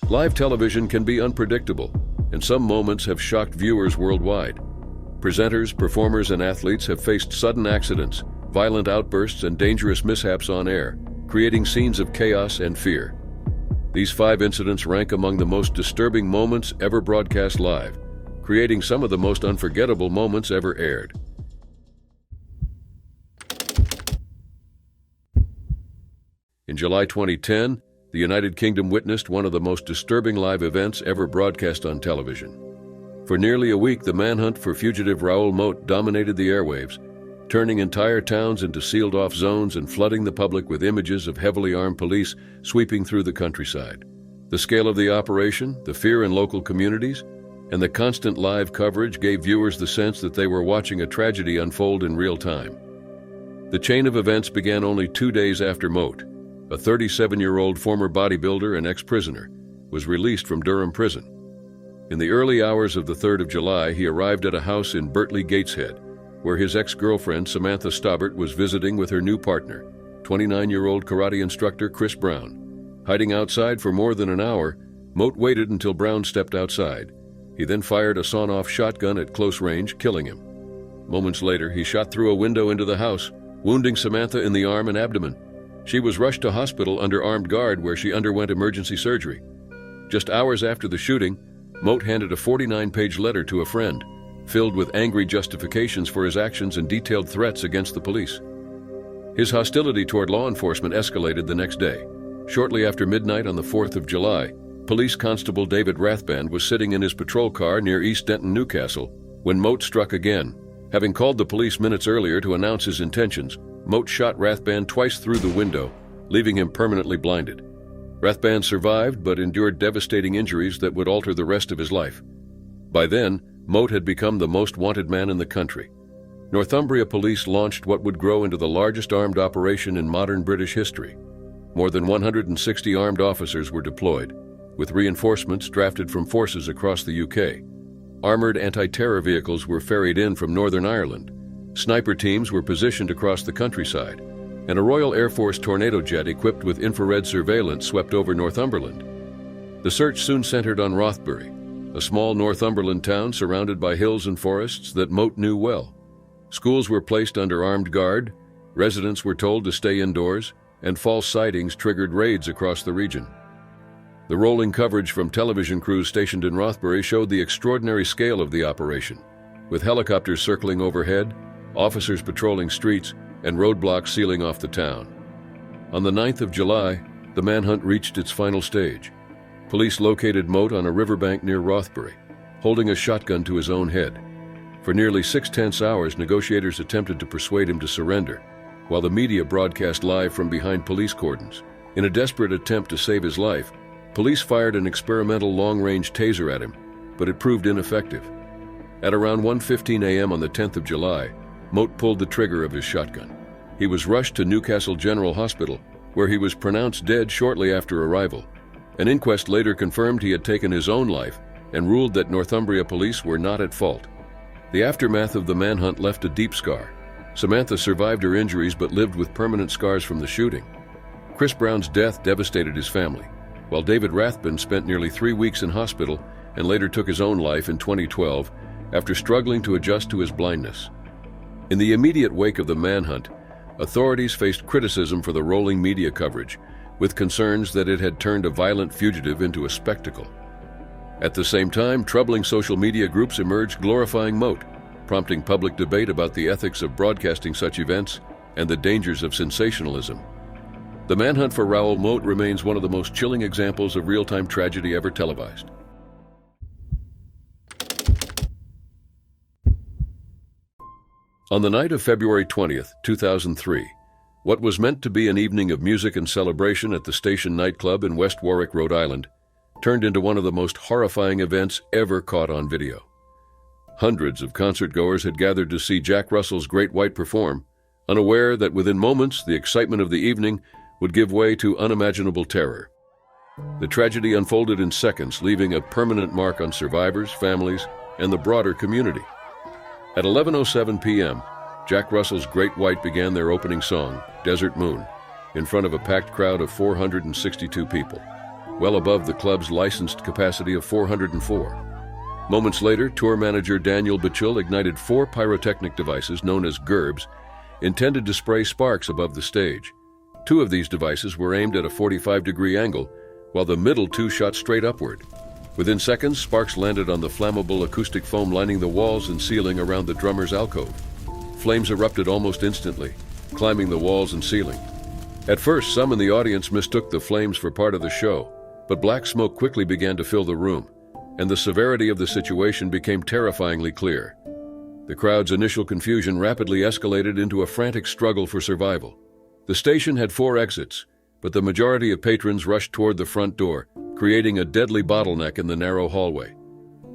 Live television can be unpredictable, and some moments have shocked viewers worldwide. Presenters, performers, and athletes have faced sudden accidents, violent outbursts, and dangerous mishaps on air, creating scenes of chaos and fear. These 5 incidents rank among the most disturbing moments ever broadcast live, creating some of the most unforgettable moments ever aired. In July 2010, the United Kingdom witnessed one of the most disturbing live events ever broadcast on television. For nearly a week, the manhunt for fugitive Raoul Moat dominated the airwaves, turning entire towns into sealed-off zones and flooding the public with images of heavily armed police sweeping through the countryside. The scale of the operation, the fear in local communities, and the constant live coverage gave viewers the sense that they were watching a tragedy unfold in real time. The chain of events began only 2 days after Moat, a 37-year-old former bodybuilder and ex-prisoner, was released from Durham prison. In the early hours of the 3rd of July, he arrived at a house in Bertley Gateshead, where his ex-girlfriend Samantha Stobbart was visiting with her new partner, 29-year-old karate instructor Chris Brown. Hiding outside for more than an hour, Moat waited until Brown stepped outside. He then fired a sawn-off shotgun at close range, killing him. Moments later, he shot through a window into the house, wounding Samantha in the arm and abdomen. She was rushed to hospital under armed guard, where she underwent emergency surgery. Just hours after the shooting, Moat handed a 49-page letter to a friend, filled with angry justifications for his actions and detailed threats against the police. His hostility toward law enforcement escalated the next day. Shortly after midnight on the 4th of July, Police Constable David Rathband was sitting in his patrol car near East Denton, Newcastle, when Moat struck again. Having called the police minutes earlier to announce his intentions, Moat shot Rathband twice through the window, leaving him permanently blinded. Rathband survived but endured devastating injuries that would alter the rest of his life. By then, Moat had become the most wanted man in the country. Northumbria police launched what would grow into the largest armed operation in modern British history. More than 160 armed officers were deployed, with reinforcements drafted from forces across the UK. Armored anti-terror vehicles were ferried in from Northern Ireland. Sniper teams were positioned across the countryside, and a Royal Air Force tornado jet equipped with infrared surveillance swept over Northumberland. The search soon centered on Rothbury, a small Northumberland town surrounded by hills and forests that Moat knew well. Schools were placed under armed guard, residents were told to stay indoors, and false sightings triggered raids across the region. The rolling coverage from television crews stationed in Rothbury showed the extraordinary scale of the operation, with helicopters circling overhead, officers patrolling streets, and roadblocks sealing off the town. On the 9th of July, the manhunt reached its final stage. Police located Moat on a riverbank near Rothbury, holding a shotgun to his own head. For nearly 6 tense hours, negotiators attempted to persuade him to surrender, while the media broadcast live from behind police cordons. In a desperate attempt to save his life, police fired an experimental long-range taser at him, but it proved ineffective. At around 1:15 a.m. on the 10th of July, Moat pulled the trigger of his shotgun. He was rushed to Newcastle General Hospital, where he was pronounced dead shortly after arrival. An inquest later confirmed he had taken his own life and ruled that Northumbria police were not at fault. The aftermath of the manhunt left a deep scar. Samantha survived her injuries but lived with permanent scars from the shooting. Chris Brown's death devastated his family, while David Rathband spent nearly 3 weeks in hospital and later took his own life in 2012 after struggling to adjust to his blindness. In the immediate wake of the manhunt, authorities faced criticism for the rolling media coverage, with concerns that it had turned a violent fugitive into a spectacle. At the same time, troubling social media groups emerged glorifying Moat, prompting public debate about the ethics of broadcasting such events and the dangers of sensationalism. The manhunt for Raoul Moat remains one of the most chilling examples of real-time tragedy ever televised. On the night of February 20th, 2003, what was meant to be an evening of music and celebration at the Station nightclub in West Warwick, Rhode Island, turned into one of the most horrifying events ever caught on video. Hundreds of concertgoers had gathered to see Jack Russell's Great White perform, unaware that within moments the excitement of the evening would give way to unimaginable terror. The tragedy unfolded in seconds, leaving a permanent mark on survivors, families, and the broader community. At 11:07 p.m., Jack Russell's Great White began their opening song, Desert Moon, in front of a packed crowd of 462 people. well above the club's licensed capacity of 404. Moments later, tour manager Daniel Bichul ignited 4 pyrotechnic devices known as GURBs, intended to spray sparks above the stage. 2 of these devices were aimed at a 45-degree angle, while the middle 2 shot straight upward. Within seconds, sparks landed on the flammable acoustic foam lining the walls and ceiling around the drummer's alcove. Flames erupted almost instantly, climbing the walls and ceiling. At first, some in the audience mistook the flames for part of the show, but black smoke quickly began to fill the room, and the severity of the situation became terrifyingly clear. The crowd's initial confusion rapidly escalated into a frantic struggle for survival. The station had 4 exits, but the majority of patrons rushed toward the front door, creating a deadly bottleneck in the narrow hallway.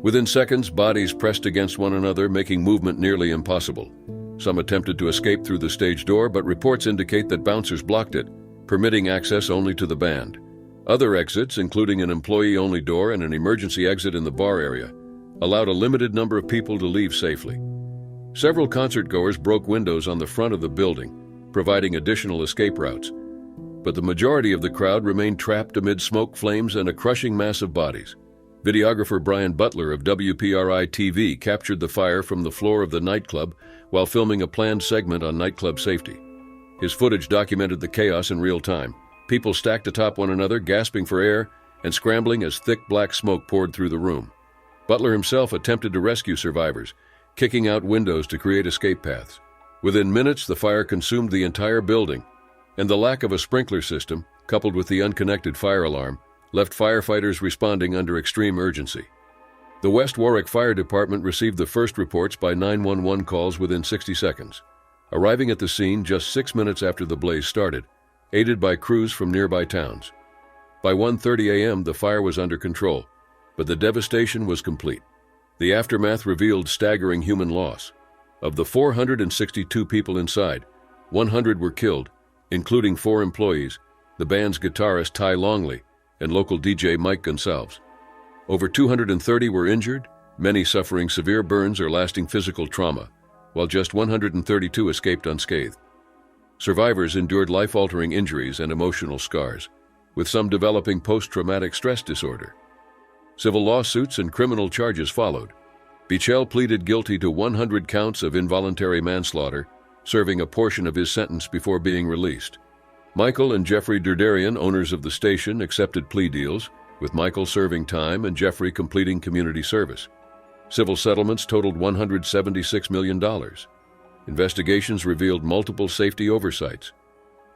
Within seconds, bodies pressed against one another, making movement nearly impossible. Some attempted to escape through the stage door, but reports indicate that bouncers blocked it, permitting access only to the band. Other exits, including an employee-only door and an emergency exit in the bar area, allowed a limited number of people to leave safely. Several concert-goers broke windows on the front of the building, providing additional escape routes. But the majority of the crowd remained trapped amid smoke, flames, and a crushing mass of bodies. Videographer Brian Butler of WPRI-TV captured the fire from the floor of the nightclub while filming a planned segment on nightclub safety. His footage documented the chaos in real time. People stacked atop one another, gasping for air and scrambling as thick black smoke poured through the room. Butler himself attempted to rescue survivors, kicking out windows to create escape paths. Within minutes, the fire consumed the entire building, and the lack of a sprinkler system, coupled with the unconnected fire alarm, left firefighters responding under extreme urgency. The West Warwick Fire Department received the first reports by 911 calls within 60 seconds, arriving at the scene just 6 minutes after the blaze started, aided by crews from nearby towns. By 1:30 a.m., the fire was under control, but the devastation was complete. The aftermath revealed staggering human loss. Of the 462 people inside, 100 were killed, including 4 employees, the band's guitarist Ty Longley and local DJ Mike Gonsalves. Over 230 were injured, many suffering severe burns or lasting physical trauma, while just 132 escaped unscathed. Survivors endured life-altering injuries and emotional scars, with some developing post-traumatic stress disorder. Civil lawsuits and criminal charges followed. Bichel pleaded guilty to 100 counts of involuntary manslaughter, serving a portion of his sentence before being released. Michael and Jeffrey Derderian, owners of the station, accepted plea deals, with Michael serving time and Jeffrey completing community service. Civil settlements totaled $176 million. Investigations revealed multiple safety oversights.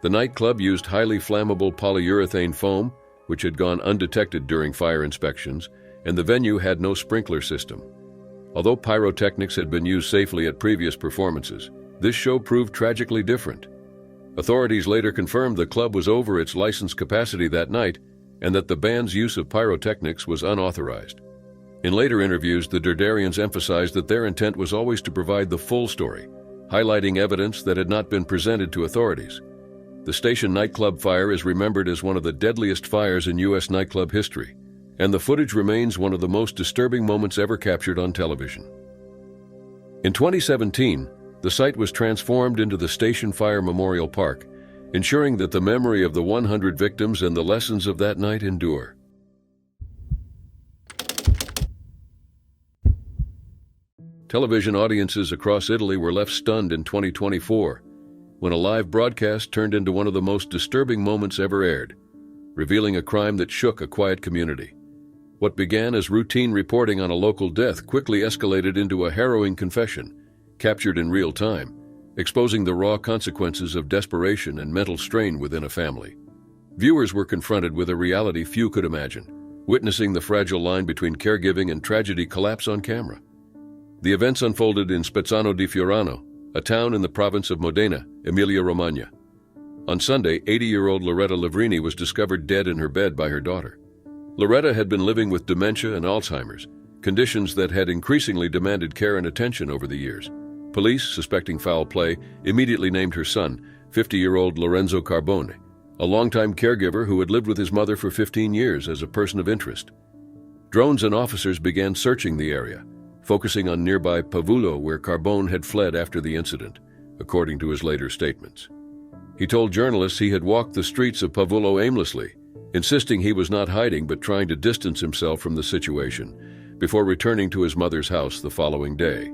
The nightclub used highly flammable polyurethane foam, which had gone undetected during fire inspections, and the venue had no sprinkler system. Although pyrotechnics had been used safely at previous performances, this show proved tragically different. Authorities later confirmed the club was over its licensed capacity that night and that the band's use of pyrotechnics was unauthorized. In later interviews, the Derderians emphasized that their intent was always to provide the full story, highlighting evidence that had not been presented to authorities. The station nightclub fire is remembered as one of the deadliest fires in U.S. nightclub history, and the footage remains one of the most disturbing moments ever captured on television. In 2017, the site was transformed into the Station Fire Memorial Park, ensuring that the memory of the 100 victims and the lessons of that night endure. Television audiences across Italy were left stunned in 2024 when a live broadcast turned into one of the most disturbing moments ever aired, revealing a crime that shook a quiet community. What began as routine reporting on a local death quickly escalated into a harrowing confession, captured in real time, exposing the raw consequences of desperation and mental strain within a family. Viewers were confronted with a reality few could imagine, witnessing the fragile line between caregiving and tragedy collapse on camera. The events unfolded in Spezzano di Fiorano, a town in the province of Modena, Emilia-Romagna. On Sunday, 80-year-old Loretta Livrini was discovered dead in her bed by her daughter. Loretta had been living with dementia and Alzheimer's, conditions that had increasingly demanded care and attention over the years. Police, suspecting foul play, immediately named her son, 50-year-old Lorenzo Carbone, a longtime caregiver who had lived with his mother for 15 years as a person of interest. Drones and officers began searching the area, focusing on nearby Pavullo, where Carbone had fled after the incident, according to his later statements. He told journalists he had walked the streets of Pavullo aimlessly, insisting he was not hiding but trying to distance himself from the situation before returning to his mother's house the following day.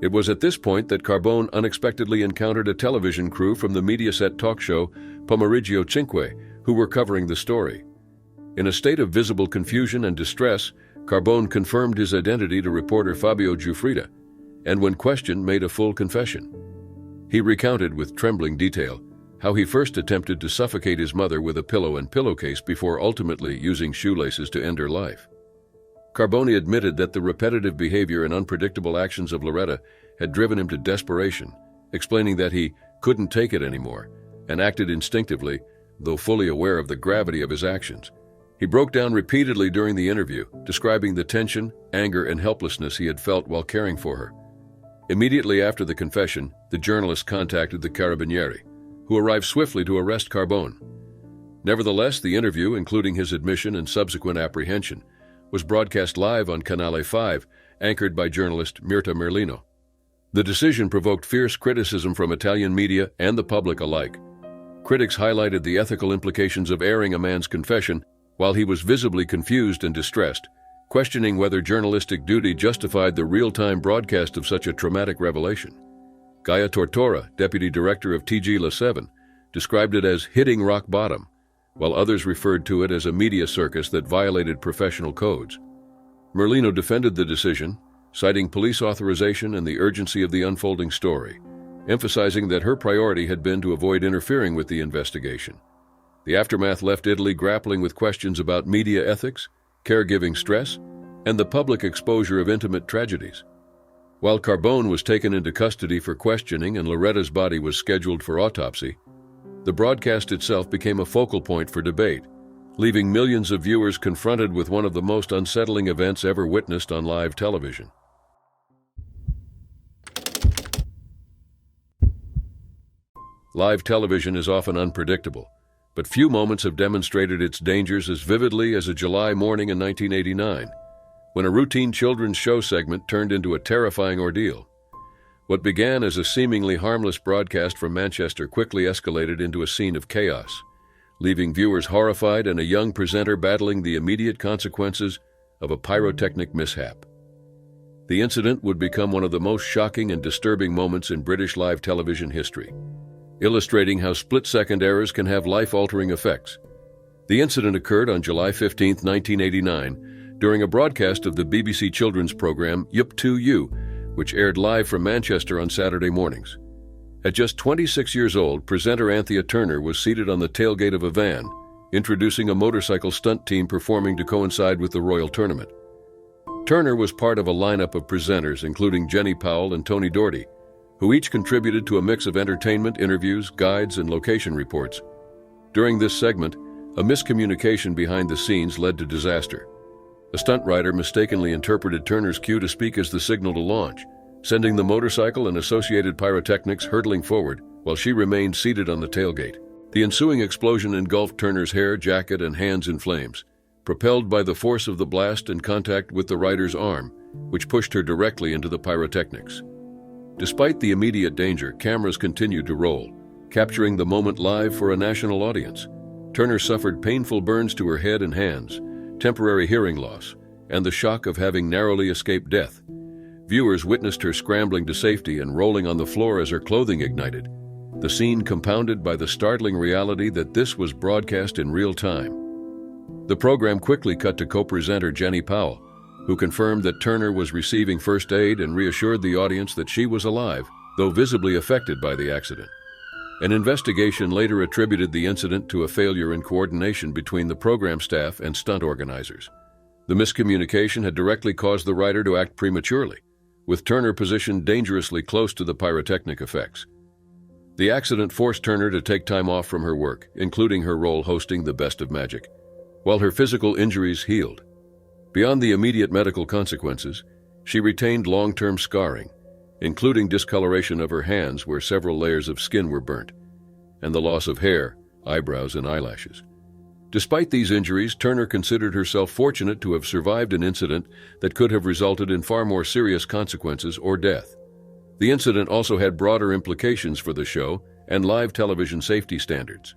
It was at this point that Carbone unexpectedly encountered a television crew from the Mediaset talk show Pomeriggio Cinque, who were covering the story. In a state of visible confusion and distress, Carbone confirmed his identity to reporter Fabio Giuffrida, and when questioned, made a full confession. He recounted with trembling detail how he first attempted to suffocate his mother with a pillow and pillowcase before ultimately using shoelaces to end her life. Carbone admitted that the repetitive behavior and unpredictable actions of Loretta had driven him to desperation, explaining that he couldn't take it anymore and acted instinctively, though fully aware of the gravity of his actions. He broke down repeatedly during the interview, describing the tension, anger, and helplessness he had felt while caring for her. Immediately after the confession, the journalist contacted the Carabinieri, who arrived swiftly to arrest Carbone. Nevertheless, the interview, including his admission and subsequent apprehension, was broadcast live on Canale 5, anchored by journalist Mirta Merlino. The decision provoked fierce criticism from Italian media and the public alike. Critics highlighted the ethical implications of airing a man's confession while he was visibly confused and distressed, questioning whether journalistic duty justified the real-time broadcast of such a traumatic revelation. Gaia Tortora, deputy director of TG La 7, described it as hitting rock bottom, while others referred to it as a media circus that violated professional codes. Merlino defended the decision, citing police authorization and the urgency of the unfolding story, emphasizing that her priority had been to avoid interfering with the investigation. The aftermath left Italy grappling with questions about media ethics, caregiving stress, and the public exposure of intimate tragedies. While Carbone was taken into custody for questioning and Loretta's body was scheduled for autopsy, the broadcast itself became a focal point for debate, leaving millions of viewers confronted with one of the most unsettling events ever witnessed on live television. Live television is often unpredictable, but few moments have demonstrated its dangers as vividly as a July morning in 1989, when a routine children's show segment turned into a terrifying ordeal. What began as a seemingly harmless broadcast from Manchester quickly escalated into a scene of chaos, leaving viewers horrified and a young presenter battling the immediate consequences of a pyrotechnic mishap. The incident would become one of the most shocking and disturbing moments in British live television history, illustrating how split-second errors can have life-altering effects. The incident occurred on July 15, 1989, during a broadcast of the BBC children's program Yup to You, which aired live from Manchester on Saturday mornings. At just 26 years old, presenter Anthea Turner was seated on the tailgate of a van, introducing a motorcycle stunt team performing to coincide with the Royal Tournament. Turner was part of a lineup of presenters, including Jenny Powell and Tony Doherty, who each contributed to a mix of entertainment, interviews, guides, and location reports. During this segment, a miscommunication behind the scenes led to disaster. A stunt rider mistakenly interpreted Turner's cue to speak as the signal to launch, sending the motorcycle and associated pyrotechnics hurtling forward while she remained seated on the tailgate. The ensuing explosion engulfed Turner's hair, jacket, and hands in flames, propelled by the force of the blast in contact with the rider's arm, which pushed her directly into the pyrotechnics. Despite the immediate danger, cameras continued to roll, capturing the moment live for a national audience. Turner suffered painful burns to her head and hands, temporary hearing loss, and the shock of having narrowly escaped death. Viewers witnessed her scrambling to safety and rolling on the floor as her clothing ignited, the scene compounded by the startling reality that this was broadcast in real time. The program quickly cut to co-presenter Jenny Powell, who confirmed that Turner was receiving first aid and reassured the audience that she was alive, though visibly affected by the accident. An investigation later attributed the incident to a failure in coordination between the program staff and stunt organizers. The miscommunication had directly caused the rider to act prematurely, with Turner positioned dangerously close to the pyrotechnic effects. The accident forced Turner to take time off from her work, including her role hosting The Best of Magic, while her physical injuries healed. Beyond the immediate medical consequences, she retained long-term scarring, including discoloration of her hands where several layers of skin were burnt, and the loss of hair, eyebrows, and eyelashes. Despite these injuries, Turner considered herself fortunate to have survived an incident that could have resulted in far more serious consequences or death. The incident also had broader implications for the show and live television safety standards.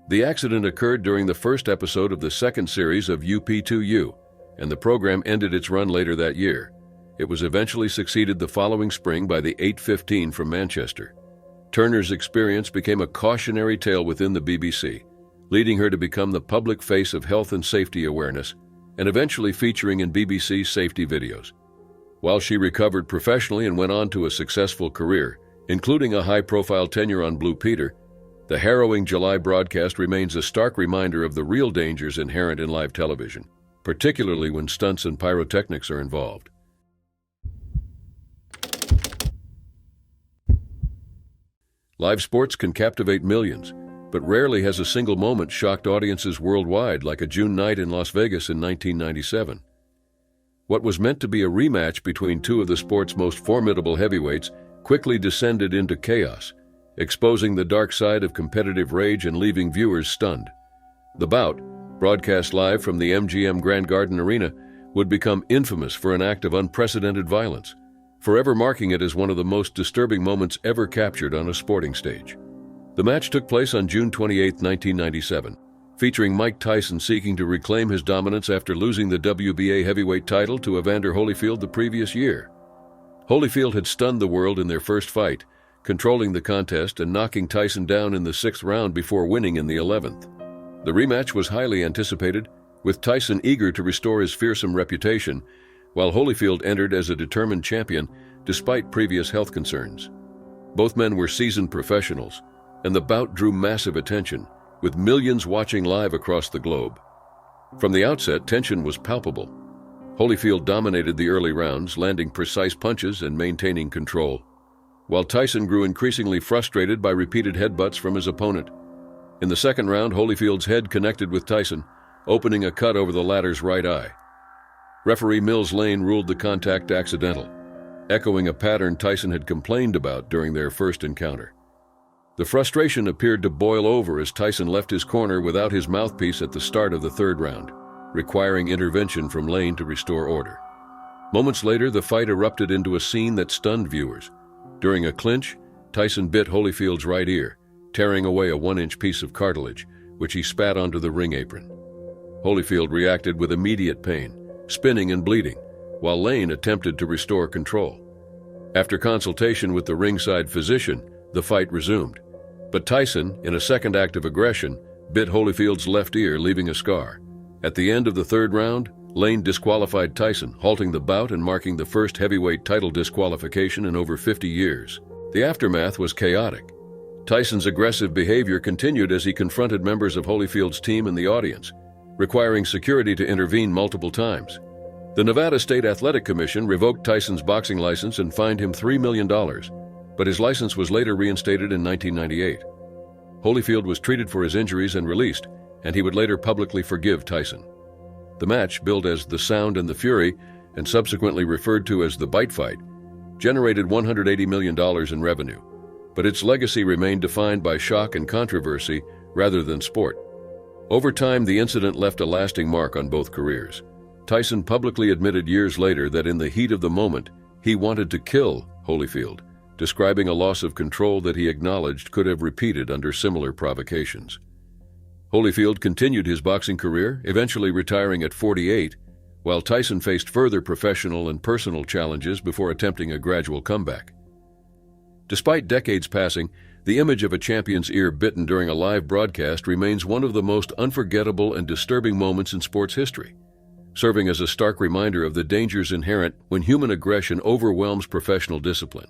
The accident occurred during the first episode of the second series of UP2U, and the program ended its run later that year. It was eventually succeeded the following spring by the 8:15 from Manchester. Turner's experience became a cautionary tale within the BBC, leading her to become the public face of health and safety awareness, and eventually featuring in BBC safety videos. While she recovered professionally and went on to a successful career, including a high-profile tenure on Blue Peter, the harrowing July broadcast remains a stark reminder of the real dangers inherent in live television, particularly when stunts and pyrotechnics are involved. Live sports can captivate millions, but rarely has a single moment shocked audiences worldwide like a June night in Las Vegas in 1997. What was meant to be a rematch between two of the sport's most formidable heavyweights quickly descended into chaos, exposing the dark side of competitive rage and leaving viewers stunned. The bout, broadcast live from the MGM Grand Garden Arena, would become infamous for an act of unprecedented violence, forever marking it as one of the most disturbing moments ever captured on a sporting stage. The match took place on June 28, 1997, featuring Mike Tyson seeking to reclaim his dominance after losing the WBA heavyweight title to Evander Holyfield the previous year. Holyfield had stunned the world in their first fight, controlling the contest and knocking Tyson down in the 6th round before winning in the 11th. The rematch was highly anticipated, with Tyson eager to restore his fearsome reputation, while Holyfield entered as a determined champion despite previous health concerns. Both men were seasoned professionals, and the bout drew massive attention, with millions watching live across the globe. From the outset, tension was palpable. Holyfield dominated the early rounds, landing precise punches and maintaining control, while Tyson grew increasingly frustrated by repeated headbutts from his opponent. In the second round, Holyfield's head connected with Tyson, opening a cut over the latter's right eye. Referee Mills Lane ruled the contact accidental, echoing a pattern Tyson had complained about during their first encounter. The frustration appeared to boil over as Tyson left his corner without his mouthpiece at the start of the third round, requiring intervention from Lane to restore order. Moments later, the fight erupted into a scene that stunned viewers. During a clinch, Tyson bit Holyfield's right ear, tearing away a 1-inch piece of cartilage, which he spat onto the ring apron. Holyfield reacted with immediate pain, spinning and bleeding, while Lane attempted to restore control. After consultation with the ringside physician, the fight resumed. But Tyson, in a second act of aggression, bit Holyfield's left ear, leaving a scar. At the end of the third round, Lane disqualified Tyson, halting the bout and marking the first heavyweight title disqualification in over 50 years. The aftermath was chaotic. Tyson's aggressive behavior continued as he confronted members of Holyfield's team and the audience, requiring security to intervene multiple times. The Nevada State Athletic Commission revoked Tyson's boxing license and fined him $3 million, but his license was later reinstated in 1998. Holyfield was treated for his injuries and released, and he would later publicly forgive Tyson. The match, billed as The Sound and the Fury, and subsequently referred to as the Bite Fight, generated $180 million in revenue, but its legacy remained defined by shock and controversy rather than sport. Over time, the incident left a lasting mark on both careers. Tyson publicly admitted years later that in the heat of the moment, he wanted to kill Holyfield, describing a loss of control that he acknowledged could have repeated under similar provocations. Holyfield continued his boxing career, eventually retiring at 48, while Tyson faced further professional and personal challenges before attempting a gradual comeback. Despite decades passing, the image of a champion's ear bitten during a live broadcast remains one of the most unforgettable and disturbing moments in sports history, serving as a stark reminder of the dangers inherent when human aggression overwhelms professional discipline.